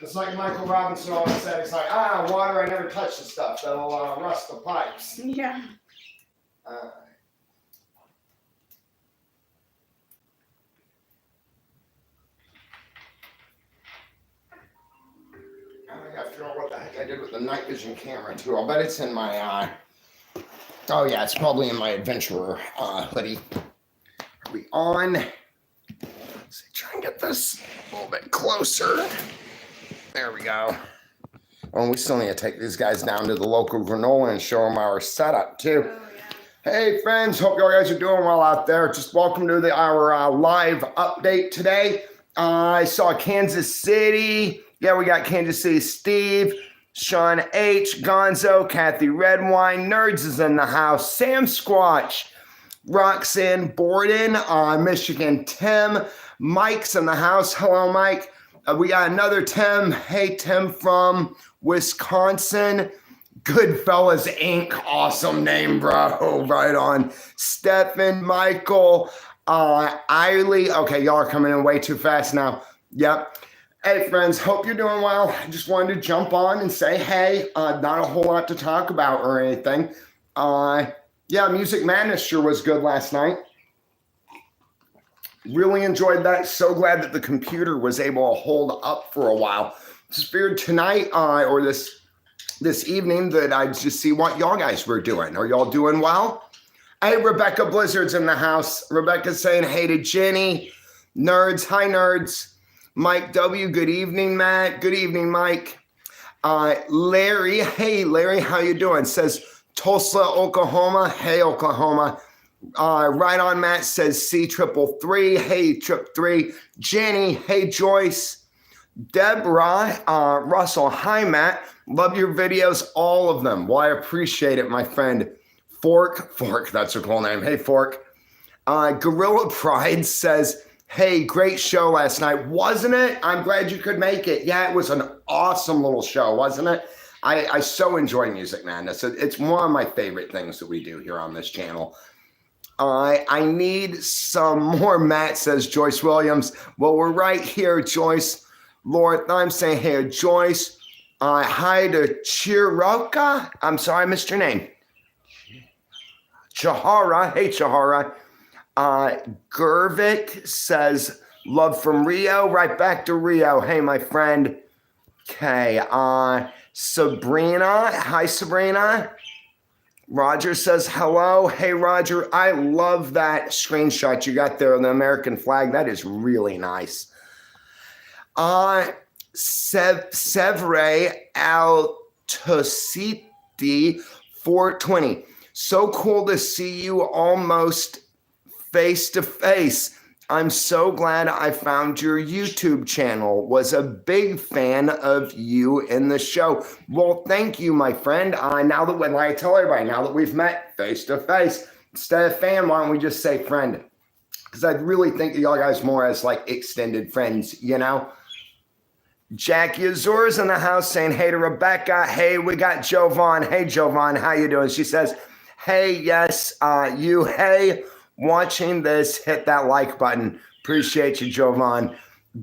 It's like Michael Robinson always said, it's like, water, I never touch the stuff. That'll rust the pipes. Yeah. I gotta figure out what the heck I did with the night vision camera too. I'll bet it's in my, oh yeah, it's probably in my adventurer hoodie. Are we on? Let's see, try and get this a little bit closer. There we go. Oh, we still need to take these guys down to the local granola and show them our setup too. Oh, yeah. Hey friends, hope you guys are doing well out there. Just welcome to our live update today. I saw Kansas City. Yeah, we got Kansas City Steve, Sean H, Gonzo, Kathy Redwine, Nerds is in the house, Sam Squatch, Roxanne Borden, Michigan Tim, Mike's in the house. Hello, Mike. We got another Tim. Hey, Tim from Wisconsin. Goodfellas Inc. Awesome name, bro. Right on. Stephen, Michael, Eiley. Okay, y'all are coming in way too fast now. Yep. Hey, friends. Hope you're doing well. I just wanted to jump on and say, hey, not a whole lot to talk about or anything. Yeah, Music Madness sure was good last night. Really enjoyed that. So glad that the computer was able to hold up for a while. Just figured tonight or this evening that I'd just see what y'all guys were doing. Are y'all doing well? Hey, Rebecca Blizzard's in the house. Rebecca's saying hey to Jenny. Nerds, hi nerds. Mike W, good evening, Matt. Good evening, Mike. Larry, hey Larry, how you doing? Says Tulsa, Oklahoma. Hey, Oklahoma. Right on, Matt says C333. Hey, Trip 3. Jenny, hey, Joyce. Deborah, Russell, hi, Matt. Love your videos, all of them. Well, I appreciate it, my friend. Fork, that's a cool name. Hey, Fork. Gorilla Pride says, hey, great show last night, wasn't it? I'm glad you could make it. Yeah, it was an awesome little show, wasn't it? I so enjoy Music Madness. It's one of my favorite things that we do here on this channel. I need some more, Matt, says Joyce Williams. Well, we're right here, Joyce. Lord, I'm saying hey, Joyce. Hi to Chiroka. I'm sorry, I missed your name. Chahara. Hey, Chahara. Gervik says, love from Rio. Right back to Rio. Hey, my friend. Okay. Sabrina. Hi, Sabrina. Roger says hello. Hey, Roger. I love that screenshot you got there of the American flag. That is really nice. Sevre Altositi 420. So cool to see you almost face to face. I'm so glad I found your YouTube channel. Was a big fan of you in the show. Well, thank you, my friend. Now that when I tell everybody, now that we've met face to face, instead of fan, why don't we just say friend? Because I really think of y'all guys more as like extended friends, you know? Jackie Azur's in the house saying hey to Rebecca. Hey, we got Jovan. Hey, Jovan, how you doing? She says, hey, yes, you, hey. Watching this, hit that like button. Appreciate you, Jovan.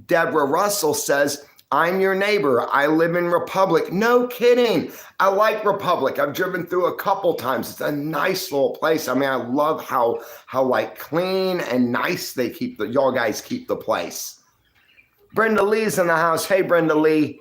Deborah Russell says, I'm your neighbor. I live in Republic. No kidding. I like Republic. I've driven through a couple times. It's a nice little place. I mean, I love how like clean and nice they keep y'all guys keep the place. Brenda Lee's in the house. Hey, Brenda Lee.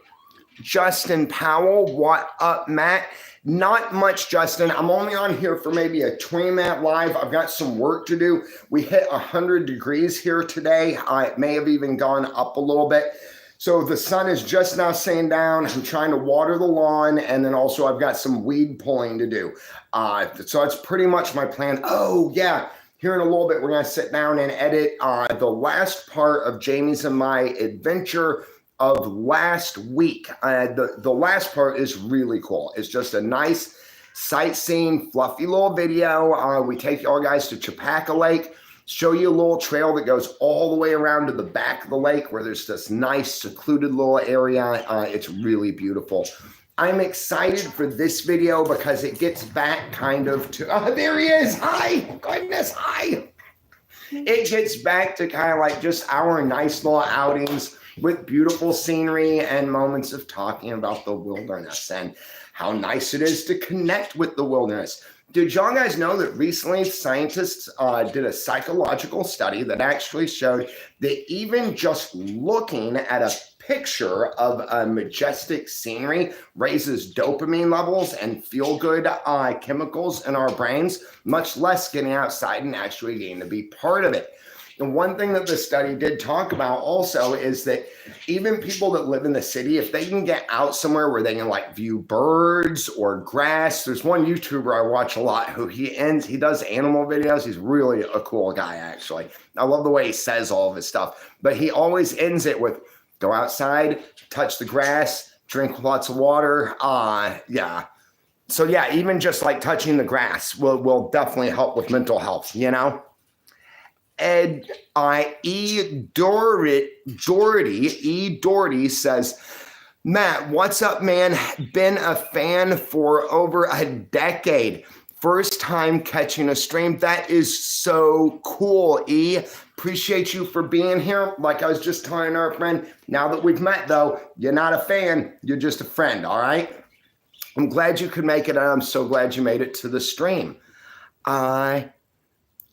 Justin Powell. What up, Matt? Not much, Justin. I'm only on here for maybe a 20-minute live. I've got some work to do. We hit 100 degrees here today. It may have even gone up a little bit. So the sun is just now staying down. I'm trying to water the lawn. And then also I've got some weed pulling to do. So that's pretty much my plan. Oh, yeah. Here in a little bit, we're going to sit down and edit the last part of Jamie's and my adventure of last week. The last part is really cool. It's just a nice sightseeing, fluffy little video. We take y'all guys to Chapaca Lake, show you a little trail that goes all the way around to the back of the lake where there's this nice secluded little area. It's really beautiful. I'm excited for this video because it gets back kind of to, there he is. Hi, goodness, hi. It gets back to kind of like just our nice little outings with beautiful scenery and moments of talking about the wilderness and how nice it is to connect with the wilderness. Did y'all guys know that recently scientists did a psychological study that actually showed that even just looking at a picture of a majestic scenery raises dopamine levels and feel-good chemicals in our brains, much less getting outside and actually getting to be part of it. And one thing that the study did talk about also is that even people that live in the city, if they can get out somewhere where they can like view birds or grass, there's one YouTuber I watch a lot who he does animal videos. He's really a cool guy, actually. I love the way he says all of his stuff, but he always ends it with go outside, touch the grass, drink lots of water. Yeah. So yeah, even just like touching the grass will definitely help with mental health, you know? Doherty says, Matt, what's up, man? Been a fan for over a decade. First time catching a stream. That is so cool, E. Appreciate you for being here. Like I was just telling our friend, now that we've met, though, you're not a fan. You're just a friend, all right? I'm glad you could make it, and I'm so glad you made it to the stream.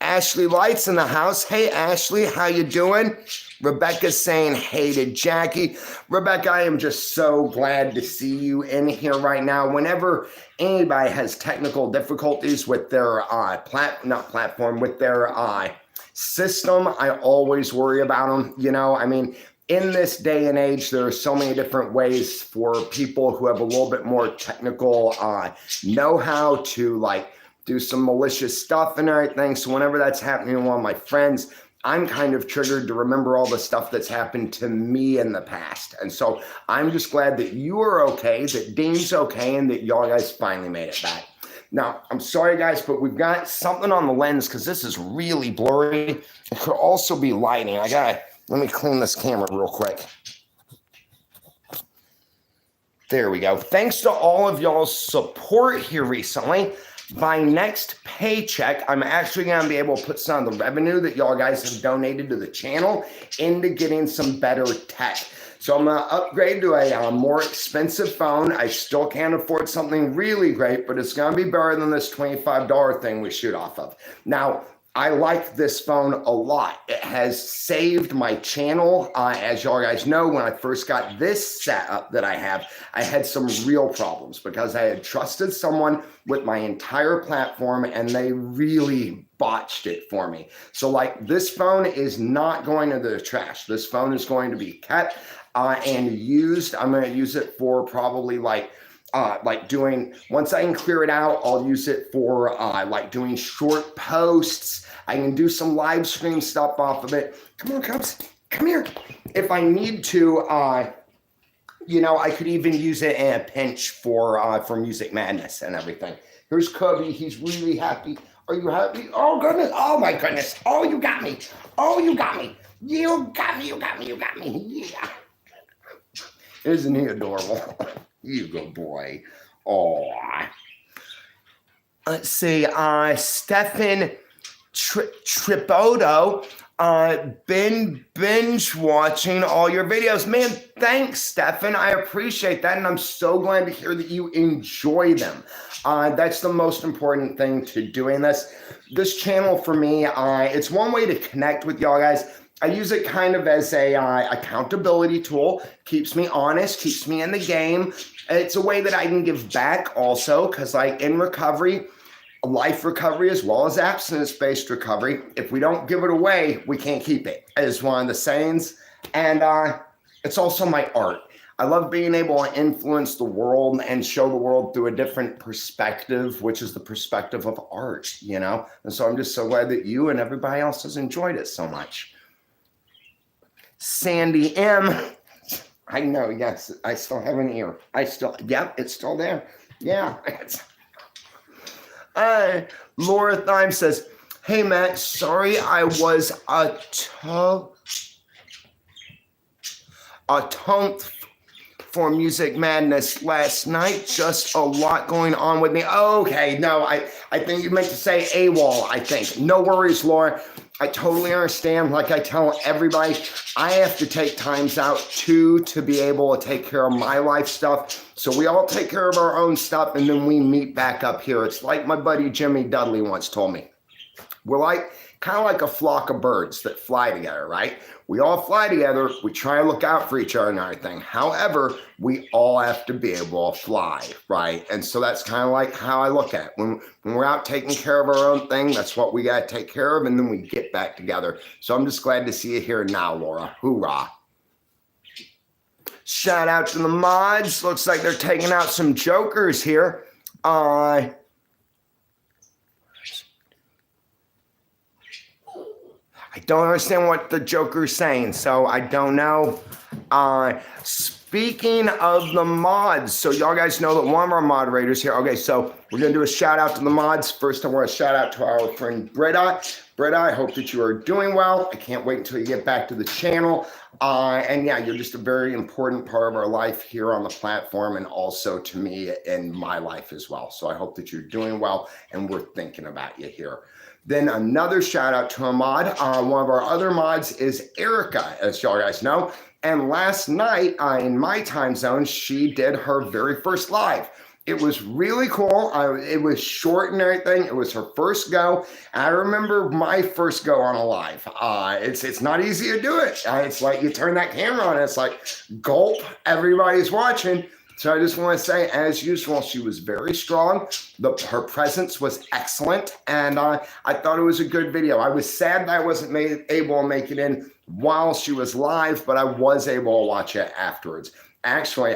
Ashley Light's in the house. Hey, Ashley, how you doing? Rebecca's saying hey to Jackie. Rebecca, I am just so glad to see you in here right now. Whenever anybody has technical difficulties with their with their system, I always worry about them. You know, I mean, in this day and age, there are so many different ways for people who have a little bit more technical know-how to like do some malicious stuff and everything. So whenever that's happening to one of my friends, I'm kind of triggered to remember all the stuff that's happened to me in the past. And so I'm just glad that you are okay, that Dean's okay, and that y'all guys finally made it back. Now, I'm sorry, guys, but we've got something on the lens because this is really blurry. It could also be lighting. Let me clean this camera real quick. There we go. Thanks to all of y'all's support here recently. By next paycheck, I'm actually going to be able to put some of the revenue that y'all guys have donated to the channel into getting some better tech. So I'm going to upgrade to a more expensive phone. I still can't afford something really great, but it's going to be better than this $25 thing we shoot off of. Now, I like this phone a lot. It has saved my channel. As y'all guys know, when I first got this setup that I have, I had some real problems because I had trusted someone with my entire platform and they really botched it for me. So like this phone is not going to the trash. This phone is going to be kept and used. I'm going to use it for probably like doing, once I can clear it out, I'll use it for like doing short posts. I can do some live stream stuff off of it. Come on, Cubs, come here. If I need to, you know, I could even use it in a pinch for Music Madness and everything. Here's Cubby, he's really happy. Are you happy? Oh goodness, oh my goodness. Oh, you got me. Oh, you got me. You got me, you got me, you got me. Yeah. Isn't he adorable? You good boy. Oh. Let's see. Stefan Tripoto. Been binge watching all your videos. Man, thanks, Stefan. I appreciate that. And I'm so glad to hear that you enjoy them. That's the most important thing to doing this. This channel for me, it's one way to connect with y'all guys. I use it kind of as a accountability tool. Keeps me honest, keeps me in the game. It's a way that I can give back also, because like in recovery, life recovery as well as abstinence-based recovery, if we don't give it away, we can't keep it, is one of the sayings. And it's also my art. I love being able to influence the world and show the world through a different perspective, which is the perspective of art, you know? And so I'm just so glad that you and everybody else has enjoyed it so much. Sandy M. I know, yes, I still have an ear. Yep, it's still there. Yeah. Laura Thyme says, hey, Matt, sorry I was a tonth for Music Madness last night. Just a lot going on with me. Okay, no, I think you meant to say AWOL, I think. No worries, Laura. I totally understand. Like I tell everybody, I have to take times out too to be able to take care of my life stuff. So we all take care of our own stuff and then we meet back up here. It's like my buddy Jimmy Dudley once told me. We're like kind of like a flock of birds that fly together, right? We all fly together. We try to look out for each other and everything. However, we all have to be able to fly, right? And so that's kind of like how I look at it. When we're out taking care of our own thing, that's what we got to take care of, and then we get back together. So I'm just glad to see you here now, Laura. Hoorah. Shout out to the mods. Looks like they're taking out some jokers here. I don't understand what the Joker's saying, so I don't know. Speaking of the mods, so y'all guys know that one of our moderators here. Okay, so we're going to do a shout out to the mods. First, I want to shout out to our friend Britta. Britta, I hope that you are doing well. I can't wait until you get back to the channel. And yeah, you're just a very important part of our life here on the platform and also to me in my life as well. So I hope that you're doing well and we're thinking about you here. Then another shout out to a mod. One of our other mods is Erica, as y'all guys know. And last night in my time zone, she did her very first live. It was really cool. It was short and everything. It was her first go. I remember my first go on a live. It's not easy to do it. It's like you turn that camera on, and it's like gulp, everybody's watching. So I just want to say, as usual, she was very strong. Her presence was excellent, and I thought it was a good video. I was sad that I wasn't able to make it in while she was live, but I was able to watch it afterwards. Actually,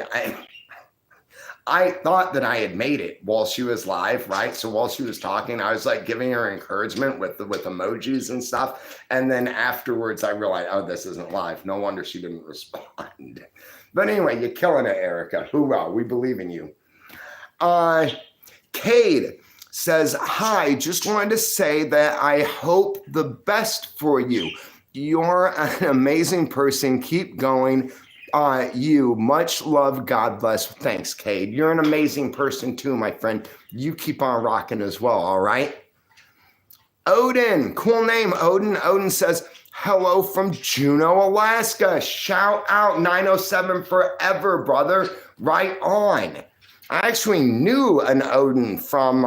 I thought that I had made it while she was live, right? So while she was talking, I was like giving her encouragement with emojis and stuff. And then afterwards, I realized, oh, this isn't live. No wonder she didn't respond. But anyway, you're killing it, Erica. Hoorah, we believe in you. Cade says, hi, just wanted to say that I hope the best for you. You're an amazing person. Keep going. You, much love, God bless. Thanks, Cade. You're an amazing person too, my friend. You keep on rocking as well, all right? Odin, cool name, Odin. Odin says, hello from Juneau, Alaska. Shout out 907 forever, brother. Right on. I actually knew an Odin from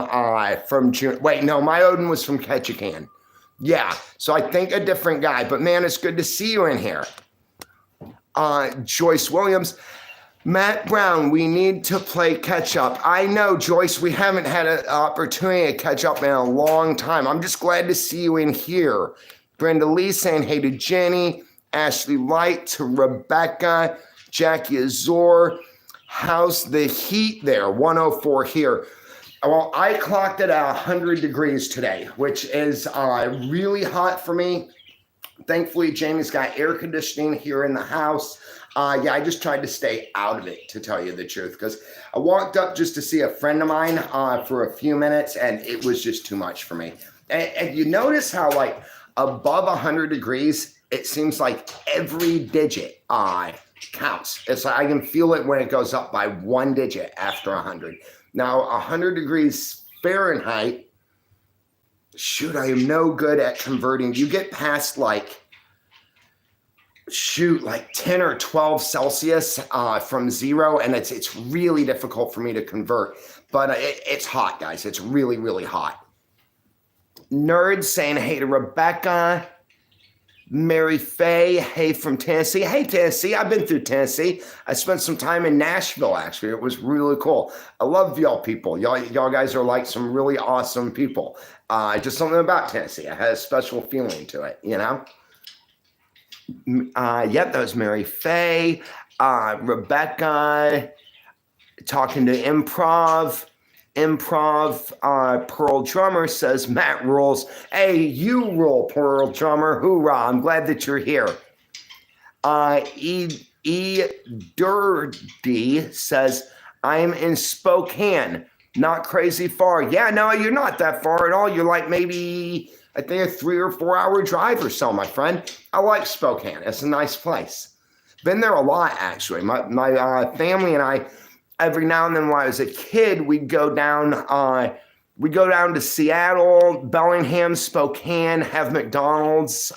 Juneau. Wait, no, my Odin was from Ketchikan. Yeah, so I think a different guy. But man, it's good to see you in here. Joyce Williams, Matt Brown, we need to play catch up. I know, Joyce, we haven't had an opportunity to catch up in a long time. I'm just glad to see you in here. Brenda Lee saying hey to Jenny, Ashley Light, to Rebecca, Jackie Azor. How's the heat there? 104 here. Well, I clocked it at 100 degrees today, which is really hot for me. Thankfully, Jamie's got air conditioning here in the house. Yeah, I just tried to stay out of it, to tell you the truth, because I walked up just to see a friend of mine for a few minutes, and it was just too much for me. And you notice how, like, above 100 degrees, it seems like every digit counts. It's like I can feel it when it goes up by one digit after 100. Now, 100 degrees Fahrenheit, shoot, I am no good at converting. You get past like 10 or 12 Celsius from zero, and it's really difficult for me to convert. But it's hot, guys. It's really, really hot. Nerds saying hey to Rebecca. Mary Faye, hey from Tennessee. Hey, Tennessee. I've been through Tennessee. I spent some time in Nashville, actually. It was really cool. I love y'all people. Y'all guys are like some really awesome people. Just something about Tennessee. I had a special feeling to it, you know? Yep, that was Mary Faye. Rebecca, talking to Improv. Pearl Drummer says, Matt rules. Hey, you rule, Pearl Drummer. Hoorah. I'm glad that you're here. Durdy says, I'm in Spokane. Not crazy far. Yeah, no, you're not that far at all. You're like maybe, I think, a 3 or 4 hour drive or so, my friend. I like Spokane. It's a nice place. Been there a lot, actually. My family and I, every now and then when I was a kid, we'd go down We go down to Seattle, Bellingham, Spokane, have McDonald's.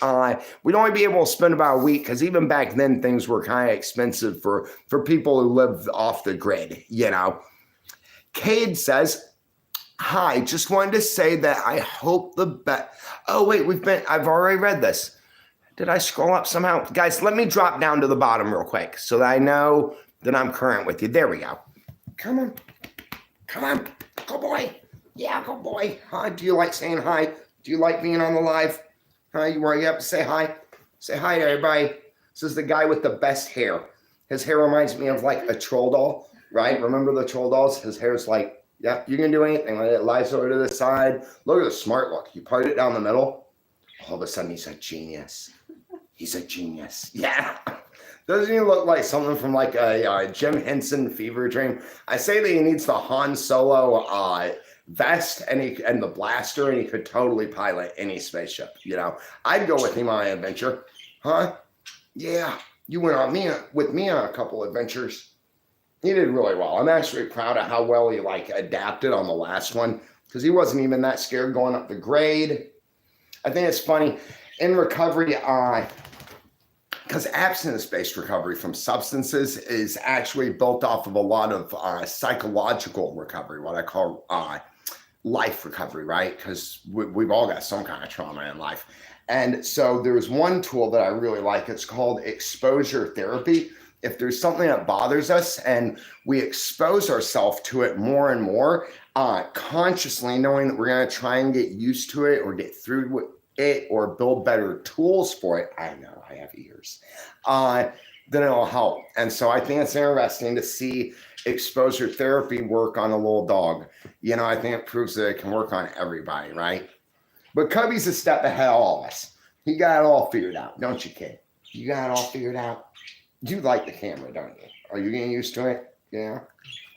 We'd only be able to spend about a week because even back then things were kind of expensive for people who lived off the grid, you know. Cade says, hi, just wanted to say that I hope the best. Oh, wait, I've already read this. Did I scroll up somehow? Guys, let me drop down to the bottom real quick so that I know that I'm current with you. There we go. Come on. Good boy. Yeah, good boy. Hi, do you like saying hi? Do you like being on the live? Hi, you want to get up and say hi? Say hi to everybody. This is the guy with the best hair. His hair reminds me of like a troll doll, right? Remember the troll dolls? His hair's like, yeah, you can do anything. It lies over to the side. Look at the smart look. You put it down the middle. All of a sudden, he's a genius. He's a genius. Yeah. Doesn't he look like something from like a Jim Henson fever dream? I say that he needs the Han Solo vest and the blaster, and he could totally pilot any spaceship. You know, I'd go with him on an adventure. Huh? Yeah. You went with me on a couple adventures. He did really well. I'm actually proud of how well he like adapted on the last one because he wasn't even that scared going up the grade. I think it's funny in recovery, because abstinence-based recovery from substances is actually built off of a lot of psychological recovery, what I call life recovery, right? Because we've all got some kind of trauma in life. And so there's one tool that I really like. It's called exposure therapy. If there's something that bothers us and we expose ourselves to it more and more, consciously knowing that we're going to try and get used to it or get through it or build better tools for it. I know, I have ears. Then it'll help. And so I think it's interesting to see exposure therapy work on a little dog. You know, I think it proves that it can work on everybody, right? But Cubby's a step ahead of all of us. He got it all figured out, don't you, kid? You got it all figured out? You like the camera, don't you? Are you getting used to it? Yeah?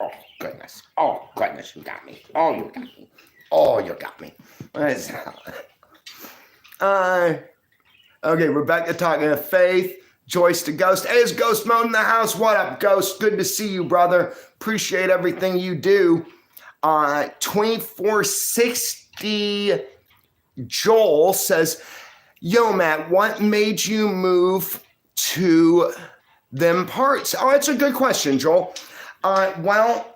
Oh, goodness. Oh, goodness, you got me. Oh, you got me. Oh, you got me. What is that? Okay, Rebecca talking to Faith. Joyce to Ghost. Hey, it's Ghost Mode in the house. What up, Ghost? Good to see you, brother. Appreciate everything you do. 2460 Joel says, yo, Matt, what made you move to them parts? Oh, it's a good question, Joel. Well,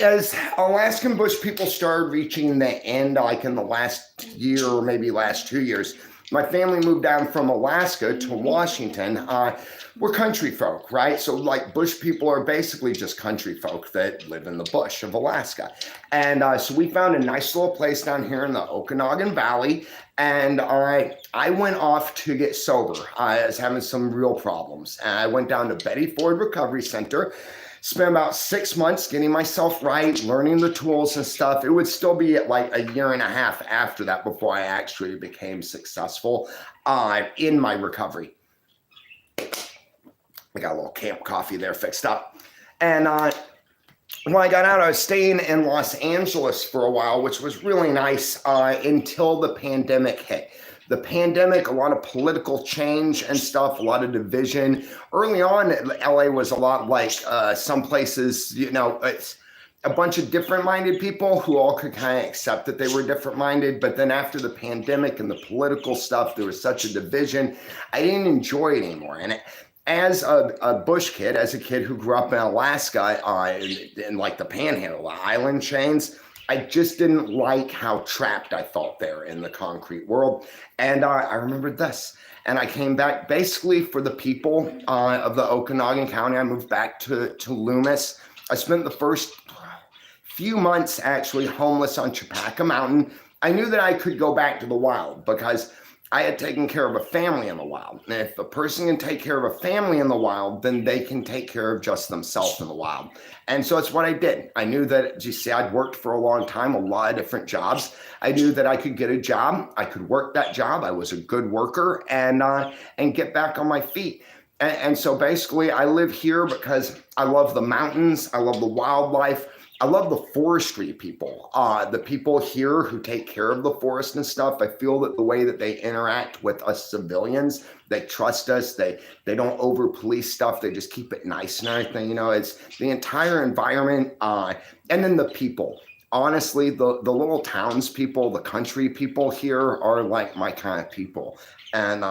as Alaskan bush people started reaching the end, like in the last year or maybe last 2 years, my family moved down from Alaska to Washington. We're country folk, right? So like bush people are basically just country folk that live in the bush of Alaska. And so we found a nice little place down here in the Okonogan Valley. And I went off to get sober. I was having some real problems. And I went down to Betty Ford Recovery Center. Spent about 6 months getting myself right, learning the tools and stuff. It would still be like a year and a half after that before I actually became successful in my recovery. I got a little camp coffee there fixed up. And when I got out, I was staying in Los Angeles for a while, which was really nice until the pandemic hit. The pandemic, a lot of political change and stuff, a lot of division. Early on, LA was a lot like some places, you know, it's a bunch of different-minded people who all could kind of accept that they were different-minded. But then after the pandemic and the political stuff, there was such a division. I didn't enjoy it anymore. And as a bush kid, as a kid who grew up in Alaska, in like the Panhandle, the island chains, I just didn't like how trapped I felt there in the concrete world. And I remembered this. And I came back basically for the people of the Okanogan County. I moved back to Loomis. I spent the first few months actually homeless on Chapaca Mountain. I knew that I could go back to the wild because I had taken care of a family in the wild. And if a person can take care of a family in the wild, then they can take care of just themselves in the wild. And so it's what I did. I knew that, you see, I'd worked for a long time, a lot of different jobs. I knew that I could get a job. I could work that job. I was a good worker and get back on my feet. And so basically I live here because I love the mountains. I love the wildlife. I love the forestry people, the people here who take care of the forest and stuff. I feel that the way that they interact with us civilians, they trust us. They don't over police stuff. They just keep it nice and everything. You know, it's the entire environment and then the people. honestly, the little townspeople, the country people here are like my kind of people. And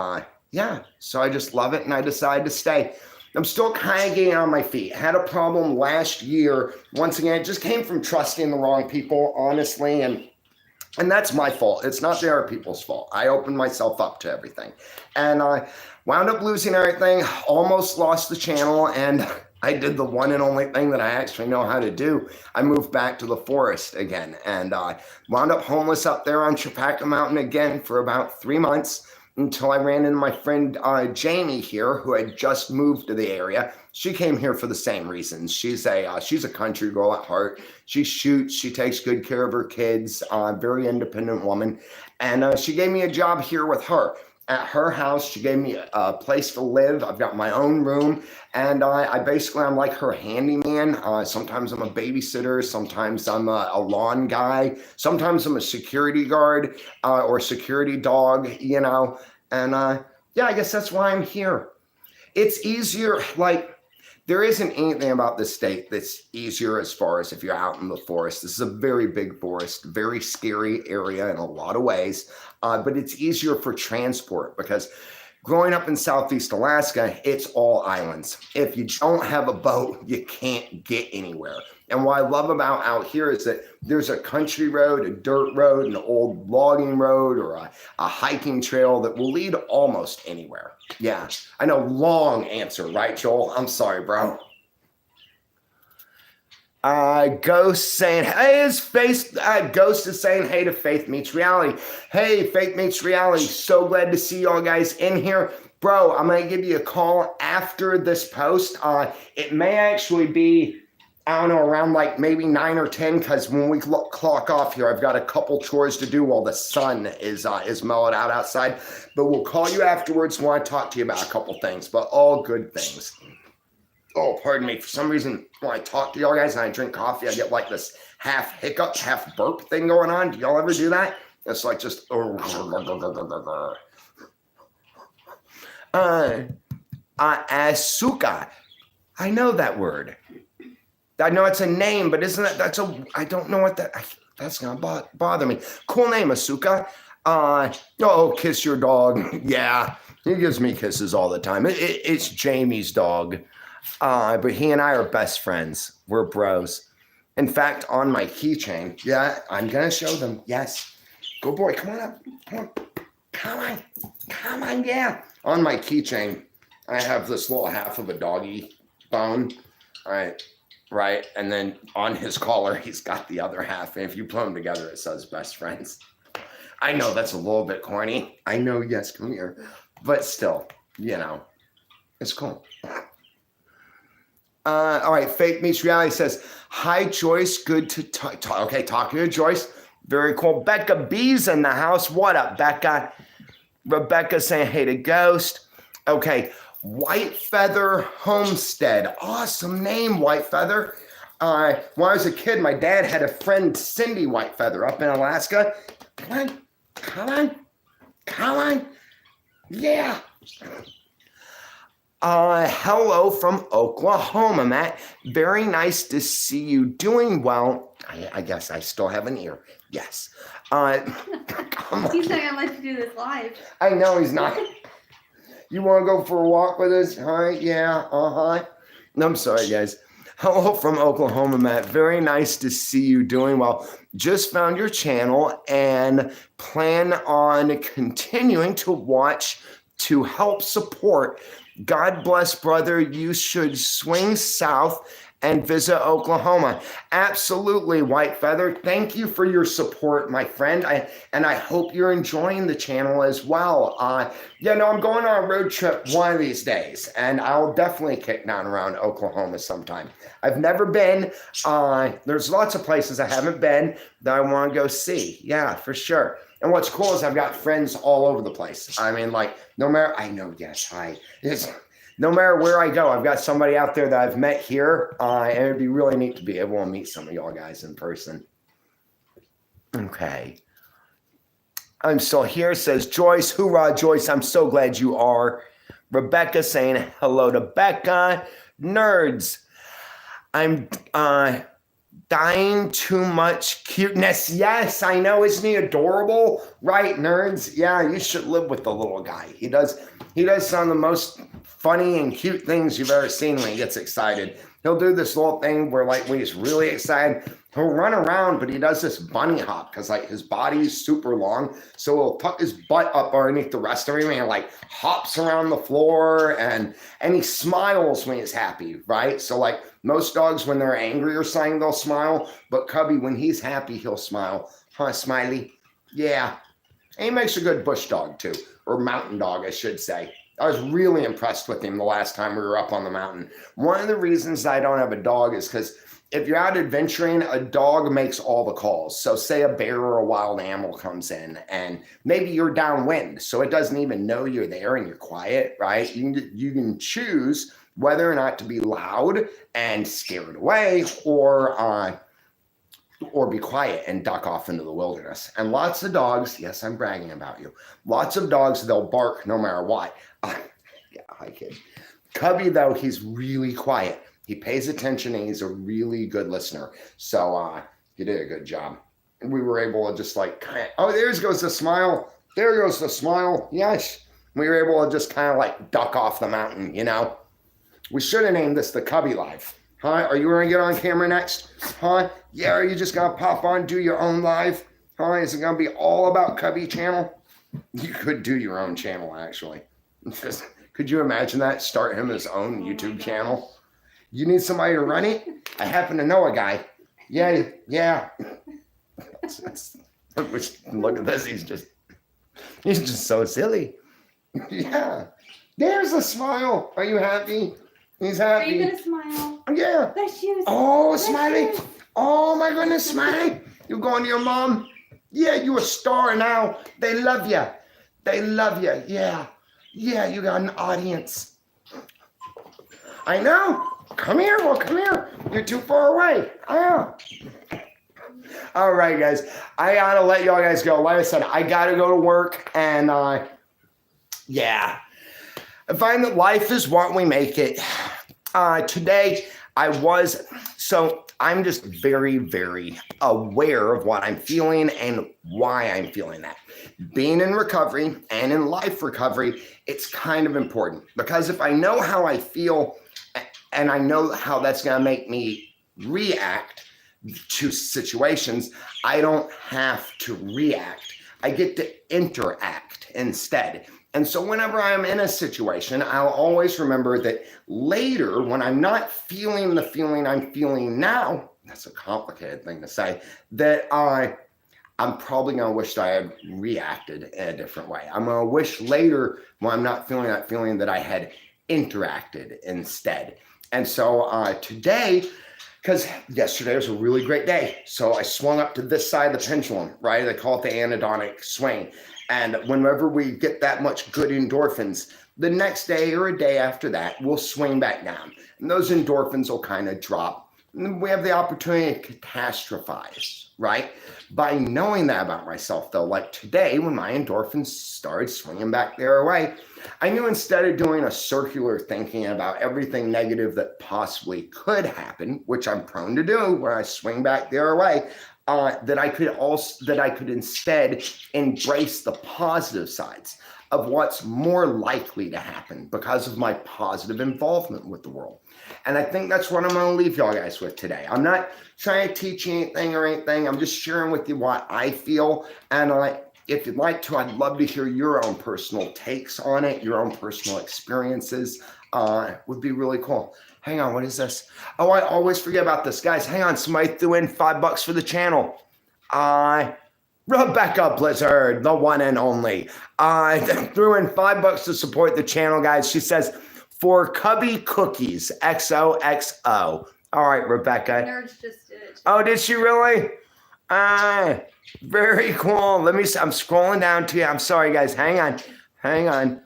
yeah, so I just love it and I decided to stay. I'm still kind of getting on my feet. Had a problem last year. Once again, it just came from trusting the wrong people, honestly, and that's my fault. It's not the other people's fault. I opened myself up to everything. And I wound up losing everything, almost lost the channel, and I did the one and only thing that I actually know how to do. I moved back to the forest again and wound up homeless up there on Chapaca Mountain again for about 3 months until I ran into my friend Jamie here, who had just moved to the area. She came here for the same reasons. She's a country girl at heart. She shoots. She takes good care of her kids. Very independent woman, and she gave me a job here with her. At her house, she gave me a place to live. I've got my own room, and I'm like her handyman. Sometimes I'm a babysitter. Sometimes I'm a lawn guy. Sometimes I'm a security guard or security dog, you know. And yeah, I guess that's why I'm here. It's easier, like, there isn't anything about this state that's easier as far as if you're out in the forest. This is a very big forest, very scary area in a lot of ways, but it's easier for transport because growing up in Southeast Alaska, it's all islands. If you don't have a boat, you can't get anywhere. And what I love about out here is that there's a country road, a dirt road, an old logging road, or a hiking trail that will lead almost anywhere. Yeah, I know, long answer, right, Joel? I'm sorry, bro. Ghost saying, hey, Ghost is saying, hey to Faith Meets Reality. Hey, Faith Meets Reality. So glad to see y'all guys in here. Bro, I'm going to give you a call after this post. It may actually be, I don't know, around like maybe 9 or 10, because when we clock off here, I've got a couple chores to do while the sun is mellowed out outside. But we'll call you afterwards. Want to talk to you about a couple things, but all good things. Oh, pardon me. For some reason, when I talk to y'all guys and I drink coffee, I get like this half hiccup, half burp thing going on. Do y'all ever do that? It's like just asuka. I know that word. I know it's a name, but isn't that, I don't know what that's gonna bother me. Cool name, Asuka. Oh, kiss your dog. Yeah, he gives me kisses all the time. It's Jamie's dog. But he and I are best friends. We're bros. In fact, on my keychain, yeah, I'm gonna show them. Yes. Good boy, come on up. Come on, yeah. On my keychain, I have this little half of a doggy bone. All right. And then on his collar, he's got the other half. And if you put them together, it says best friends. I know that's a little bit corny. I know, yes, come here. But still, you know, it's cool. All right, Fake Meets Reality says, hi, Joyce. Good to talk. Okay, talking to Joyce. Very cool. Becca B's in the house. What up, Becca? Rebecca saying, hey to Ghost. Okay, White Feather Homestead. Awesome name, White Feather. When I was a kid, my dad had a friend, Cindy White Feather, up in Alaska. Come on. Yeah. Hello from Oklahoma, Matt. Very nice to see you doing well. I guess I still have an ear. Yes. He's not gonna let you do this live. I know he's not. You want to go for a walk with us? Huh? Yeah. I'm sorry, guys. Hello from Oklahoma, Matt. Very nice to see you doing well. Just found your channel and plan on continuing to watch to help support. God bless, brother. You should swing south and visit Oklahoma. Absolutely, White Feather. Thank you for your support, my friend. I hope you're enjoying the channel as well. I'm going on a road trip one of these days, and I'll definitely kick down around Oklahoma sometime. I've never been. There's lots of places I haven't been that I want to go see. Yeah, for sure. And what's cool is I've got friends all over the place. I mean, like, no matter where I go, I've got somebody out there that I've met here, and it'd be really neat to be able to meet some of y'all guys in person. Okay. I'm still here, says Joyce. Hoorah, Joyce. I'm so glad you are. Rebecca saying hello to Becca. Nerds. I'm Dying too much cuteness. Yes, I know. Isn't he adorable? Right, nerds? Yeah, you should live with the little guy. He does some of the most funny and cute things you've ever seen when he gets excited. He'll do this little thing where, like, when he's really excited, he'll run around, but he does this bunny hop because, like, his body is super long. So he'll tuck his butt up underneath the rest of him and, like, hops around the floor, and he smiles when he's happy, right? So, like, most dogs, when they're angry or something, they'll smile. But Cubby, when he's happy, he'll smile. Huh, Smiley? Yeah. And he makes a good bush dog, too. Or mountain dog, I should say. I was really impressed with him the last time we were up on the mountain. One of the reasons I don't have a dog is because if you're out adventuring, a dog makes all the calls. So say a bear or a wild animal comes in, and maybe you're downwind, so it doesn't even know you're there and you're quiet, right? You can choose whether or not to be loud and scare it away, or be quiet and duck off into the wilderness. And lots of dogs, yes, I'm bragging about you. Lots of dogs, they'll bark no matter what. Yeah, hi kid. Cubby, though, he's really quiet. He pays attention and he's a really good listener. So he did a good job. And we were able to just like, oh, there goes the smile. There goes the smile. Yes. We were able to just kind of like duck off the mountain, you know. We should have named this the Cubby Live. Huh? Are you going to get on camera next? Huh? Yeah, are you just going to pop on, do your own live? Huh? Is it going to be all about Cubby channel? You could do your own channel, actually. Could you imagine that? Start him his own YouTube channel. You need somebody to run it? I happen to know a guy. Yeah. Look at this. He's just so silly. Yeah. There's a smile. Are you happy? He's happy. Are you gonna smile? Yeah. There's shoes. Oh, There's Smiley. shoes. Oh my goodness, Smiley. You going to your mom? Yeah, you a star now. They love you. They love you. Yeah. Yeah, you got an audience. I know. Come here. Well, come here. You're too far away. Oh. All right, guys. I gotta let y'all guys go. Like I said, I gotta go to work, and yeah. I find that life is what we make it. Today, I'm just very, very aware of what I'm feeling and why I'm feeling that. Being in recovery and in life recovery, it's kind of important, because if I know how I feel and I know how that's going to make me react to situations, I don't have to react. I get to interact instead. And so whenever I'm in a situation, I'll always remember that later, when I'm not feeling the feeling I'm feeling now, that's a complicated thing to say, that I'm probably going to wish that I had reacted in a different way. I'm going to wish later, when I'm not feeling that feeling, that I had interacted instead. And so today, because yesterday was a really great day, so I swung up to this side of the pendulum, right? They call it the anhedonic swing. And whenever we get that much good endorphins, the next day or a day after that, we'll swing back down. And those endorphins will kind of drop. And we have the opportunity to catastrophize, right? By knowing that about myself, though, like today, when my endorphins started swinging back their way, I knew instead of doing a circular thinking about everything negative that possibly could happen, which I'm prone to do when I swing back their way, that I could instead embrace the positive sides of what's more likely to happen because of my positive involvement with the world. And I think that's what I'm going to leave y'all guys with today. I'm not trying to teach you anything or anything. I'm just sharing with you what I feel. And if you'd like to, I'd love to hear your own personal takes on it, your own personal experiences. Would be really cool. Hang on, what is this? Oh, I always forget about this. Guys, hang on. Somebody threw in $5 for the channel. Rebecca Blizzard, the one and only. Threw in $5 to support the channel, guys. She says, for Cubby Cookies, XOXO. All right, Rebecca. Nerds just did it. Oh, did she really? Very cool. I'm scrolling down to you. I'm sorry, guys. Hang on.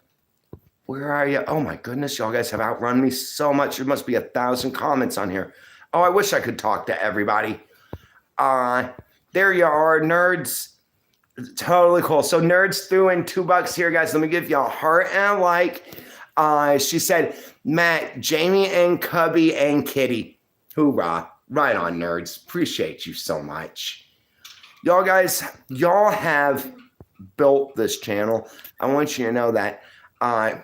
Where are you? Oh my goodness, y'all guys have outrun me so much. There must be 1,000 comments on here. Oh, I wish I could talk to everybody. There you are, nerds. Totally cool. So nerds threw in $2 here, guys. Let me give you a heart and a like. She said, Matt, Jamie and Cubby and Kitty. Hoorah. Right on, nerds. Appreciate you so much. Y'all guys, y'all have built this channel. I want you to know that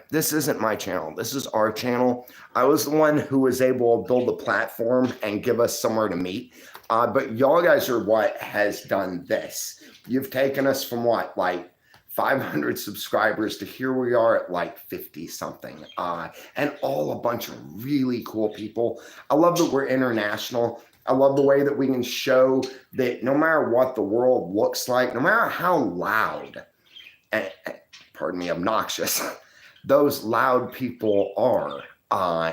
this isn't my channel. This is our channel. I was the one who was able to build a platform and give us somewhere to meet. But y'all guys are what has done this. You've taken us from what, like 500 subscribers to here we are at like 50 something. And all a bunch of really cool people. I love that we're international. I love the way that we can show that no matter what the world looks like, no matter how loud, and pardon me, obnoxious, those loud people are,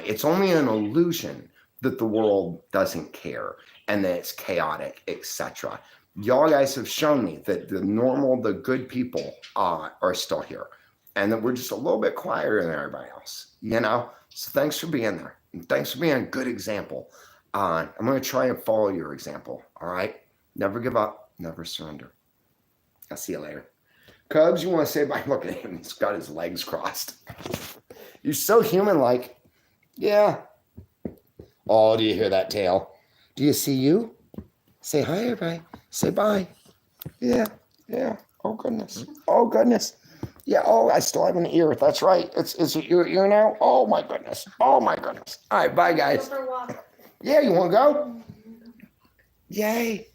it's only an illusion that the world doesn't care and that it's chaotic, etc. Y'all guys have shown me that the normal, the good people are still here and that we're just a little bit quieter than everybody else, you know? So thanks for being there. And thanks for being a good example. I'm going to try and follow your example. All right. Never give up. Never surrender. I'll see you later. Cubs, you want to say bye? Look at him. He's got his legs crossed. You're so human-like. Yeah. Oh, do you hear that tail? Do you see you? Say hi, everybody. Say bye. Yeah. Yeah. Oh, goodness. Oh, goodness. Yeah. Oh, I still have an ear. That's right. Is it your ear now? Oh, my goodness. Oh, my goodness. All right. Bye, guys. Go for a walk. Yeah, you want to go? Yay.